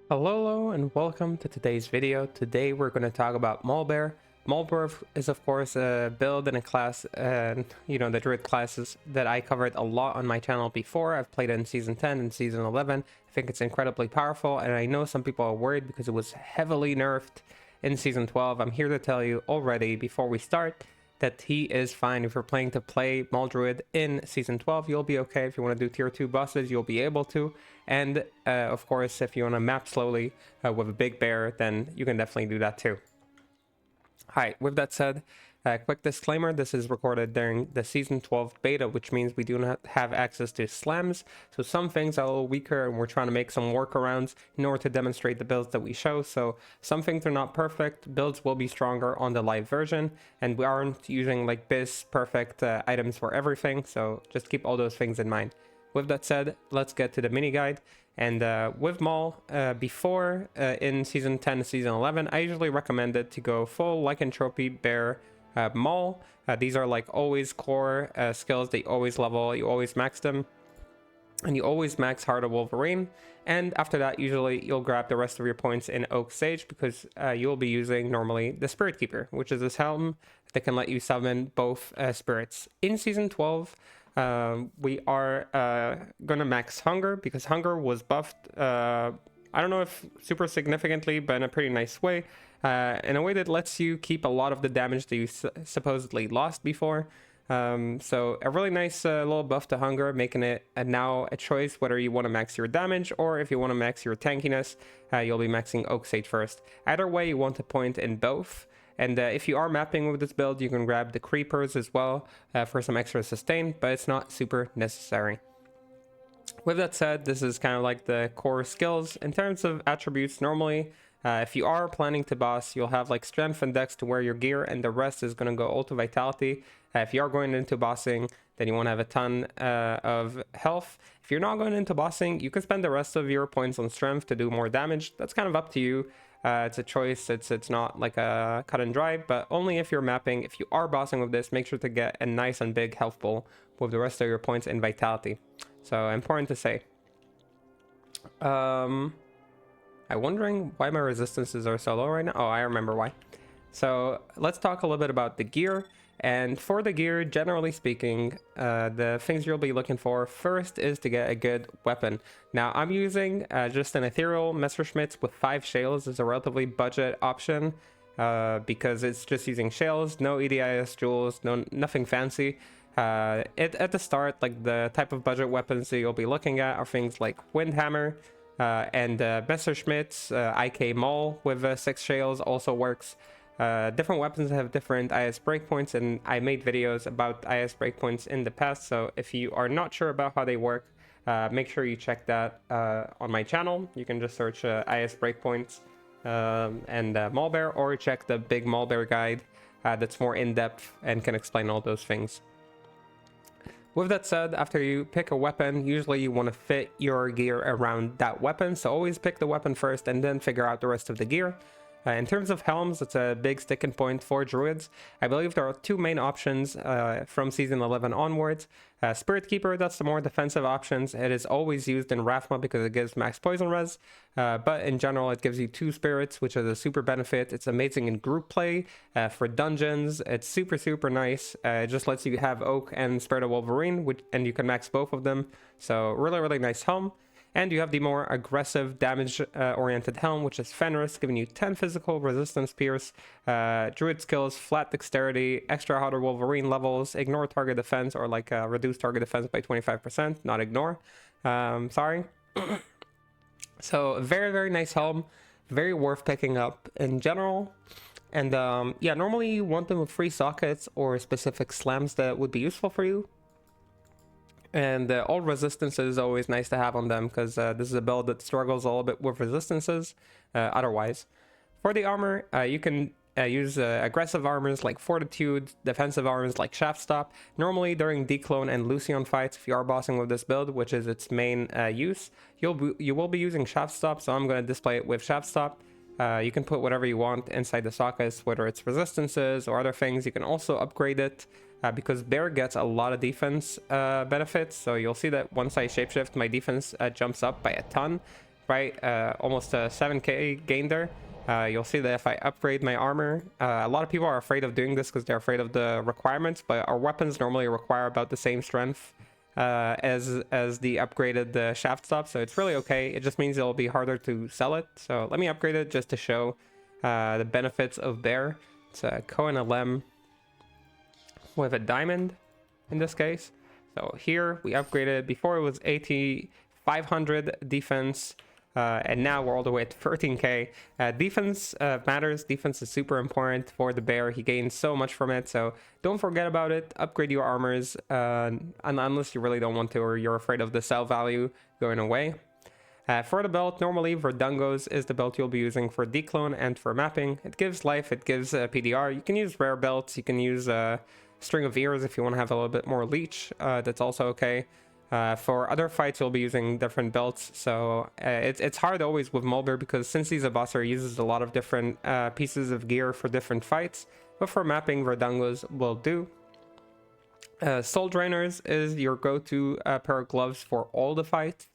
Hello and welcome to today's video. Today we're going to talk about Maul. Maul is of course a build and a class, and the Druid classes that I covered a lot on my channel before. I've played it in Season 10 and Season 11. I think it's incredibly powerful, and I know some people are worried because it was heavily nerfed in Season 12. I'm here to tell you already before we start that he is fine. If you're planning to play Maul Druid in Season 12, you'll be okay. If you want to do Tier 2 bosses, you'll be able to. And of course, if you want to map slowly with a big bear, then you can definitely do that too. Alright, with that said, quick disclaimer, this is recorded during the Season 12 beta, which means we do not have access to slams. So some things are a little weaker, and we're trying to make some workarounds in order to demonstrate the builds that we show. So some things are not perfect. Builds will be stronger on the live version, and we aren't using like BIS perfect items for everything. So just keep all those things in mind. With that said, let's get to the mini guide. And with Maul, before in Season 10 and Season 11, I usually recommended to go full Lycanthropy Bear Maul. These are like always core skills that you always level, you always max them, and you always max Heart of Wolverine. And after that, usually you'll grab the rest of your points in Oak Sage, because you'll be using normally the Spirit Keeper, which is this helm that can let you summon both spirits. In Season 12, we are gonna max Hunger, because Hunger was buffed, I don't know if super significantly, but in a pretty nice way, in a way that lets you keep a lot of the damage that you supposedly lost before. So a really nice little buff to Hunger, making it now a choice whether you want to max your damage or if you want to max your tankiness. You'll be maxing Oak Sage first. Either way, you want to point in both. And if you are mapping with this build, you can grab the Creepers as well for some extra sustain, but it's not super necessary. With that said, this is kind of like the core skills. In terms of attributes, normally, if you are planning to boss, you'll have like Strength and Dex to wear your gear, and the rest is going to go all to Vitality. If you are going into bossing, then you want to have a ton of health. If you're not going into bossing, you can spend the rest of your points on Strength to do more damage. That's kind of up to you. It's a choice. It's not like a cut and dry, but only if you're mapping. If you are bossing with this, make sure to get a nice and big health pool with the rest of your points in Vitality. So important to say. I'm wondering why my resistances are so low right now. Oh, I remember why. So let's talk a little bit about the gear. And for the gear, generally speaking, the things you'll be looking for first is to get a good weapon. Now, I'm using just an ethereal Messerschmitt with 5 shales as a relatively budget option, because it's just using shales, no EDIS jewels, nothing fancy. At the start, like the type of budget weapons that you'll be looking at are things like Windhammer, and Messerschmitt, IK Maul with 6 shales also works. Different weapons have different IS breakpoints, and I made videos about IS breakpoints in the past, so if you are not sure about how they work, make sure you check that on my channel. You can just search IS breakpoints and Maul, or check the big Maul guide that's more in-depth and can explain all those things. With that said, after you pick a weapon, usually you want to fit your gear around that weapon, so always pick the weapon first and then figure out the rest of the gear. In terms of helms, it's a big sticking point for druids. I believe there are 2 main options from Season 11 onwards. Spirit Keeper, that's the more defensive options. It is always used in Rathma because it gives max poison res, but in general it gives you 2 spirits, which is a super benefit. It's amazing in group play, for dungeons. It's super nice. It just lets you have Oak and Spirit of Wolverine, and you can max both of them. So really nice helm. And you have the more aggressive damage-oriented helm, which is Fenris, giving you 10 physical, resistance pierce, druid skills, flat dexterity, extra Heart of Wolverine levels, ignore target defense, or like reduce target defense by 25%, not ignore. Sorry. So very nice helm, very worth picking up in general. And yeah, normally you want them with free sockets or specific slams that would be useful for you. And all resistances is always nice to have on them, because this is a build that struggles a little bit with resistances otherwise. For the armor, you can use aggressive armors like Fortitude, defensive armors like Shaft Stop. Normally during Declone and Lucian fights, if you are bossing with this build, which is its main use, you will be using Shaft Stop, so I'm going to display it with Shaft Stop. You can put whatever you want inside the sockets, whether it's resistances or other things. You can also upgrade it because Bear gets a lot of defense benefits. So you'll see that once I shapeshift, my defense jumps up by a ton. right? Almost a 7k gain there. You'll see that if I upgrade my armor, a lot of people are afraid of doing this because they're afraid of the requirements, but our weapons normally require about the same strength as the upgraded shaft stop, so it's really okay. It just means it'll be harder to sell it. So let me upgrade it just to show the benefits of Bear. It's a Cohen LM with a diamond in this case. So here we upgraded. Before it was 8500 defense, and now we're all the way at 13k. Defense matters. Defense is super important for the bear. He gains so much from it, so don't forget about it. Upgrade your armors, unless you really don't want to, or you're afraid of the sell value going away. For the belt, normally Verdungo's is the belt you'll be using for declone and for mapping. It gives life, it gives PDR. You can use rare belts, you can use string of ears if you want to have a little bit more leech. That's also okay. For other fights, you'll be using different belts, so it's hard always with Mulber because since he's a bosser, he uses a lot of different pieces of gear for different fights, but for mapping, Verdungo's will do. Soul Drainers is your go-to pair of gloves for all the fights.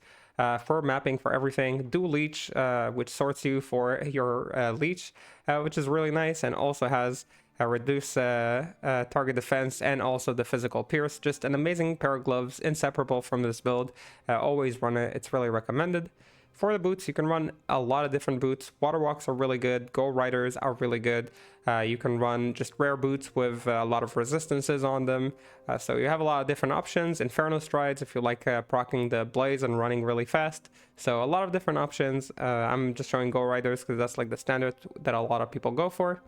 For mapping, for everything. Do Leech, which sorts you for your Leech, which is really nice, and also has reduce target defense and also the physical pierce. Just an amazing pair of gloves, inseparable from this build. Always run it, it's really recommended. For the boots, you can run a lot of different boots. Water walks are really good, Go Riders are really good. You can run just rare boots with a lot of resistances on them. So you have a lot of different options. Inferno Strides if you like proccing the blaze and running really fast. So a lot of different options. I'm just showing Go Riders because that's like the standard that a lot of people go for.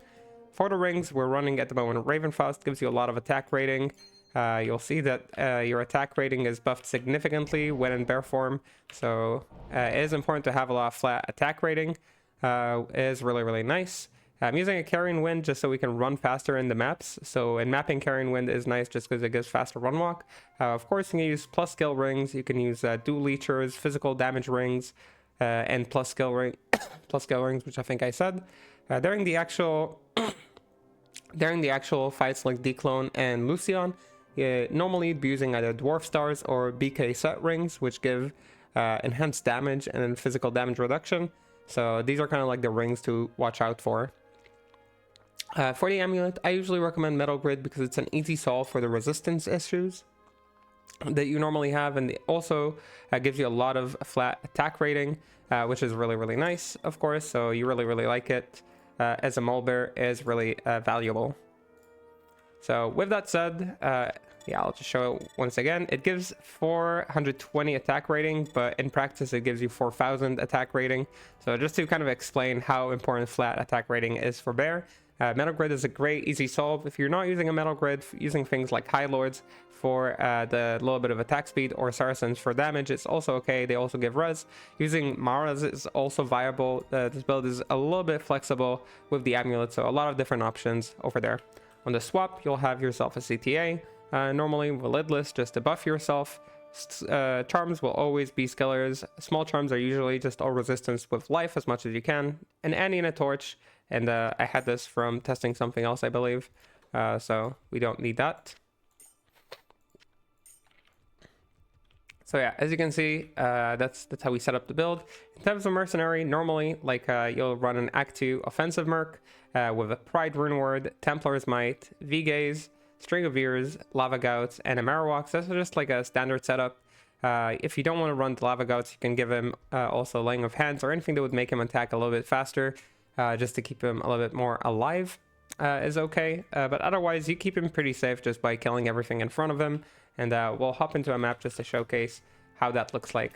For the rings, we're running at the moment Ravenfrost, gives you a lot of attack rating. You'll see that your attack rating is buffed significantly when in bear form, so it is important to have a lot of flat attack rating. It is really nice. I'm using a Carrying Wind just so we can run faster in the maps, so in mapping Carrying Wind is nice just because it gives faster run walk. Of course you can use plus skill rings, you can use dual leechers, physical damage rings, and plus skill rings, which I think I said. During the actual fights like Declone and Lucian, normally you'd be using either Dwarf Stars or BK set rings, which give enhanced damage and physical damage reduction. So these are kind of like the rings to watch out for. For the amulet, I usually recommend Metal Grid because it's an easy solve for the resistance issues that you normally have, and it also gives you a lot of flat attack rating, which is really nice, of course. So you really like it. As a Mulber is really valuable. So with that said, yeah, I'll just show it once again. It gives 420 attack rating, but in practice it gives you 4000 attack rating. So just to kind of explain how important flat attack rating is for bear, Metal Grid is a great easy solve. If you're not using a Metal Grid, using things like High Lords for the little bit of attack speed, or Saracens for damage, it's also okay. They also give res. Using Maras is also viable. This build is a little bit flexible with the amulet, so a lot of different options over there. On the swap, you'll have yourself a CTA, normally lidless just to buff yourself. Charms will always be skillers. Small charms are usually just all resistance with life as much as you can. An Annie and a torch, and I had this from testing something else, I believe, so we don't need that. So yeah, as you can see, that's how we set up the build. In terms of Mercenary, normally like you'll run an Act 2 offensive merc with a Pride Rune Word, Templar's Might, V-Gaze, String of Ears, Lava Gouts, and a Marowak. That's just like a standard setup. If you don't want to run the Lava Gouts, you can give him also Laying of Hands or anything that would make him attack a little bit faster, just to keep him a little bit more alive is okay. But otherwise, you keep him pretty safe just by killing everything in front of him. And we'll hop into a map just to showcase how that looks like.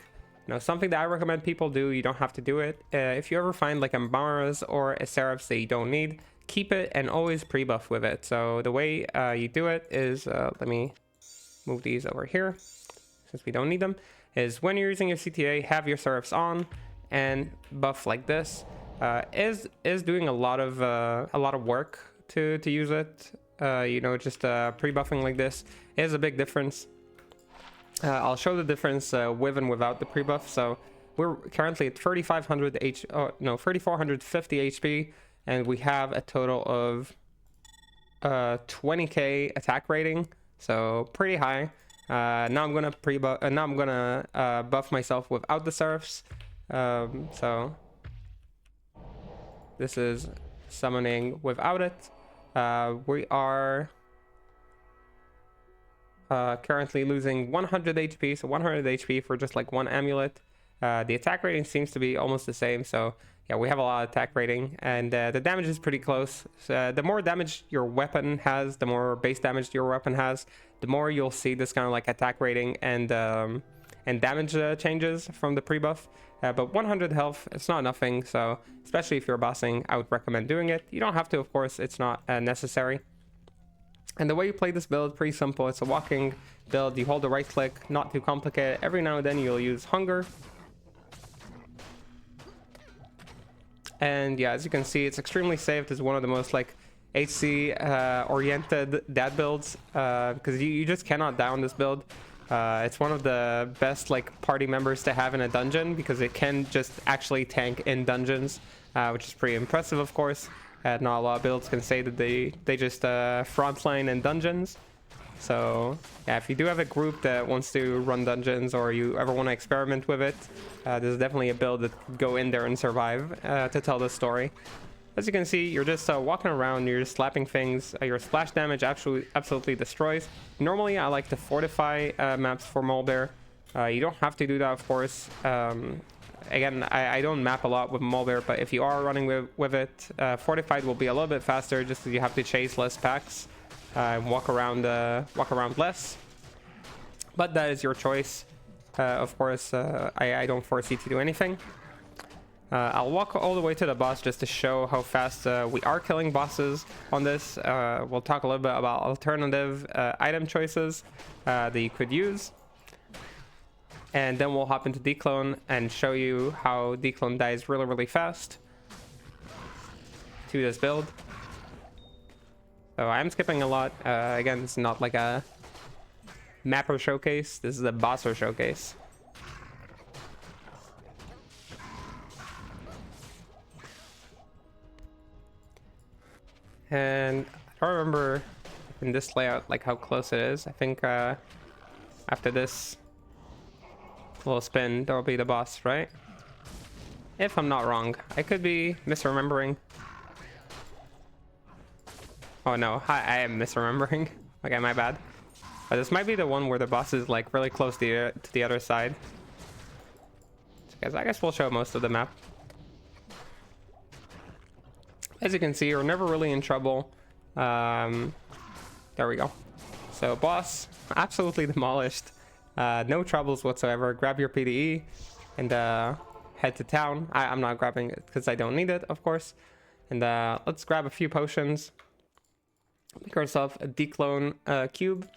Now, something that I recommend people do, you don't have to do it. If you ever find like a Maras or a Seraphs that you don't need, keep it and always pre-buff with it. So the way you do it is, let me move these over here since we don't need them, is when you're using your CTA, have your Seraphs on and buff like this. Is doing a lot of work to use it. You know, just pre-buffing like this is a big difference. I'll show the difference with and without the pre-buff. So we're currently at 3,450 HP, and we have a total of 20k attack rating, so pretty high. Now I'm gonna buff myself without the Seraphs, So this is summoning without it. We are currently losing 100 HP, so 100 HP for just like one amulet. The attack rating seems to be almost the same, so yeah, we have a lot of attack rating, and the damage is pretty close. So, the more damage your weapon has, the more base damage your weapon has, the more you'll see this kind of like attack rating and damage changes from the pre-buff. But 100 health, it's not nothing, so especially if you're bossing, I would recommend doing it. You don't have to, of course, it's not necessary. And the way you play this build, pretty simple. It's a walking build. You hold the right click, not too complicated. Every now and then you'll use hunger. And yeah, as you can see, it's extremely safe. It's one of the most like HC oriented dad builds, because you just cannot down this build. It's one of the best like party members to have in a dungeon, because it can just actually tank in dungeons, which is pretty impressive, of course. Not a lot of builds can say that they just frontline in dungeons. So yeah, if you do have a group that wants to run dungeons, or you ever want to experiment with it, this is definitely a build that could go in there and survive to tell the story. As you can see, you're just walking around, you're just slapping things. Your splash damage absolutely destroys. Normally, I like to fortify maps for Maul. You don't have to do that, of course. Again, I don't map a lot with Maul, but if you are running with it, fortified will be a little bit faster, just because you have to chase less packs and walk around less. But that is your choice. Of course, I don't force you to do anything. I'll walk all the way to the boss just to show how fast we are killing bosses on this. We'll talk a little bit about alternative item choices that you could use. And then we'll hop into Declone and show you how Declone dies really, really fast to this build. So I'm skipping a lot. Again, it's not like a mapper showcase. This is a bosser showcase. And I don't remember in this layout like how close it is. I think after this little spin, there'll be the boss, right? If I'm not wrong. I could be misremembering. Oh no, I am misremembering. Okay, my bad. But this might be the one where the boss is like really close to the other side. So I guess we'll show most of the map. As you can see, you're never really in trouble. There we go. So boss, absolutely demolished. No troubles whatsoever. Grab your PDE and head to town. I'm not grabbing it because I don't need it, of course. And let's grab a few potions. Make ourselves a Declone cube.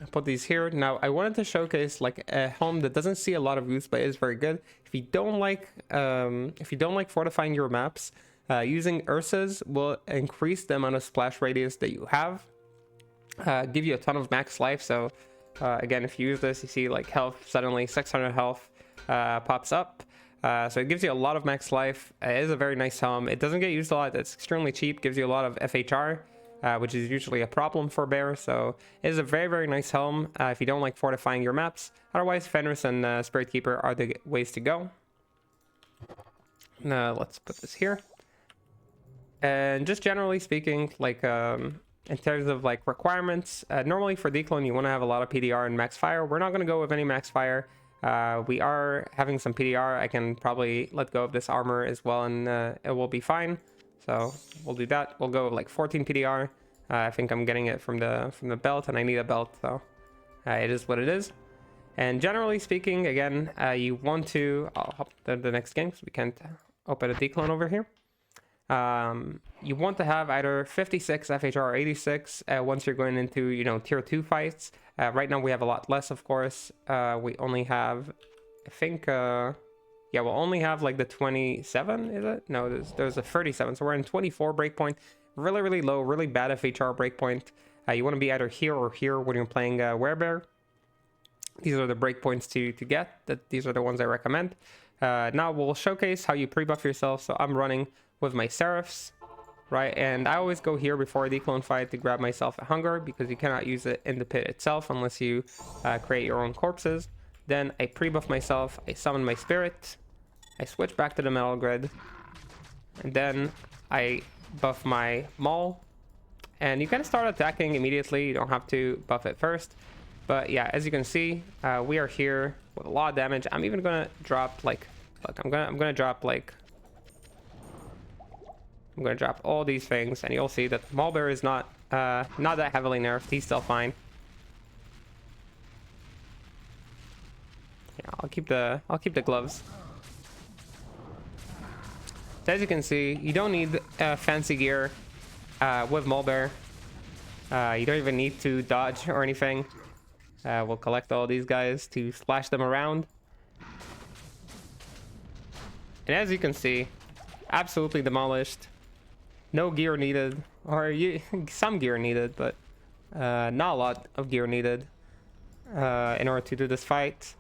I'll put these here. Now, I wanted to showcase like a helm that doesn't see a lot of use, but is very good. If you don't like fortifying your maps, using Ursa's will increase the amount of splash radius that you have. Give you a ton of max life. So again, if you use this, you see like health suddenly 600 health pops up. So it gives you a lot of max life. It is a very nice helm. It doesn't get used a lot. It's extremely cheap. Gives you a lot of FHR. Which is usually a problem for Bear, so it is a very, very nice helm if you don't like fortifying your maps. Otherwise, Fenris and Spirit Keeper are the ways to go. Let's put this here. And just generally speaking, like in terms of like requirements, normally for Declone you want to have a lot of PDR and max fire. We're not going to go with any max fire. We are having some PDR. I can probably let go of this armor as well, and it will be fine. So we'll do that. We'll go with like 14 PDR. I think I'm getting it from the belt, and I need a belt, so it is what it is. And generally speaking, again, you want to... I'll hop to the next game, because we can't open a Declone over here. You want to have either 56 FHR or 86 once you're going into, you know, tier 2 fights. Right now we have a lot less, of course. We only have, I think... yeah, we'll only have like the 27, is it? No, there's a 37, so we're in 24 breakpoint. Really, really low, really bad FHR breakpoint. You want to be either here or here when you're playing Werebear. These are the breakpoints to get. These are the ones I recommend. Now we'll showcase how you pre-buff yourself. So I'm running with my Seraphs, right? And I always go here before a Declone fight to grab myself a Hunger, because you cannot use it in the pit itself unless you create your own corpses. Then I pre-buff myself, I summon my spirit, I switch back to the metal grid, and then I buff my Maul. And you can start attacking immediately, you don't have to buff it first. But yeah, as you can see, we are here with a lot of damage. I'm even gonna drop like, look, I'm gonna drop all these things, and you'll see that Maul Bear is not that heavily nerfed. He's still fine. Yeah, I'll keep the gloves. So as you can see, you don't need fancy gear with Maul Bear. You don't even need to dodge or anything. We'll collect all these guys to splash them around. And as you can see, absolutely demolished. No gear needed, or some gear needed, but not a lot of gear needed in order to do this fight.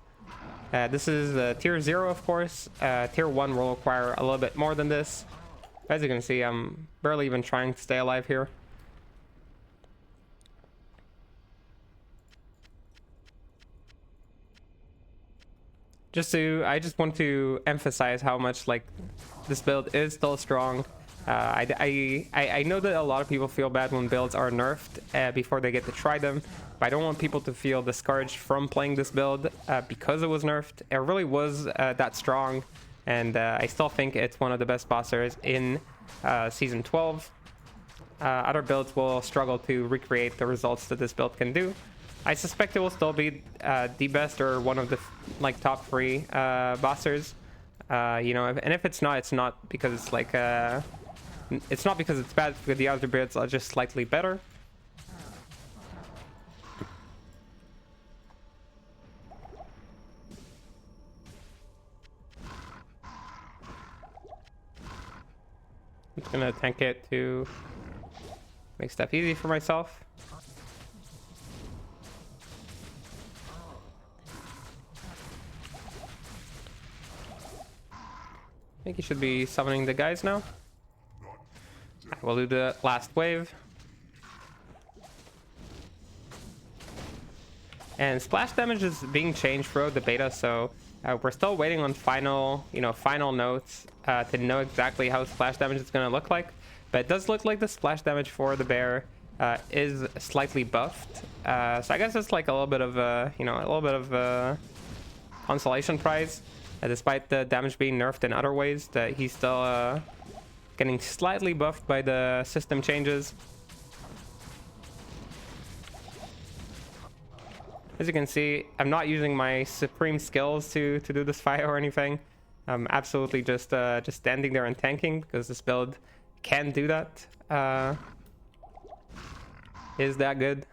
This is tier 0, of course. Tier 1 will require a little bit more than this. As you can see, I'm barely even trying to stay alive here. I just want to emphasize how much like this build is still strong. I know that a lot of people feel bad when builds are nerfed before they get to try them, but I don't want people to feel discouraged from playing this build because it was nerfed. It really was that strong, and I still think it's one of the best bossers in Season 12. Other builds will struggle to recreate the results that this build can do. I suspect it will still be the best or one of the like top 3 bossers. You know, and if it's not because it's like it's not because it's bad, because the other builds are just slightly better. I'm just gonna tank it to make stuff easy for myself. I think he should be summoning the guys now. We'll do the last wave. And splash damage is being changed throughout the beta, so we're still waiting on final notes to know exactly how splash damage is going to look like. But it does look like the splash damage for the bear is slightly buffed. So I guess it's like a little bit of a consolation prize. Despite the damage being nerfed in other ways, that he's still getting slightly buffed by the system changes. As you can see, I'm not using my supreme skills to do this fight or anything. I'm absolutely just standing there and tanking, because this build can do that. Is that good?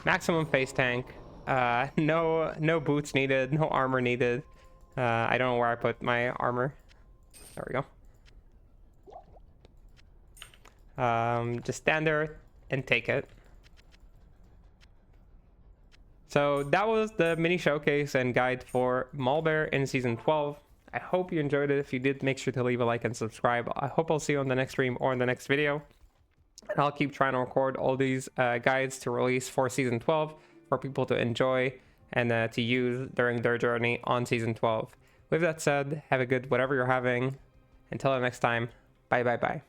Maximum face tank. No boots needed, no armor needed. I don't know where I put my armor. There we go. Just stand there and take it. So that was the mini showcase and guide for Maul Bear in Season 12. I hope you enjoyed it. If you did, make sure to leave a like and subscribe. I hope I'll see you on the next stream or in the next video. And I'll keep trying to record all these guides to release for Season 12 for people to enjoy and to use during their journey on Season 12. With that said, have a good whatever you're having. Until the next time, bye bye bye.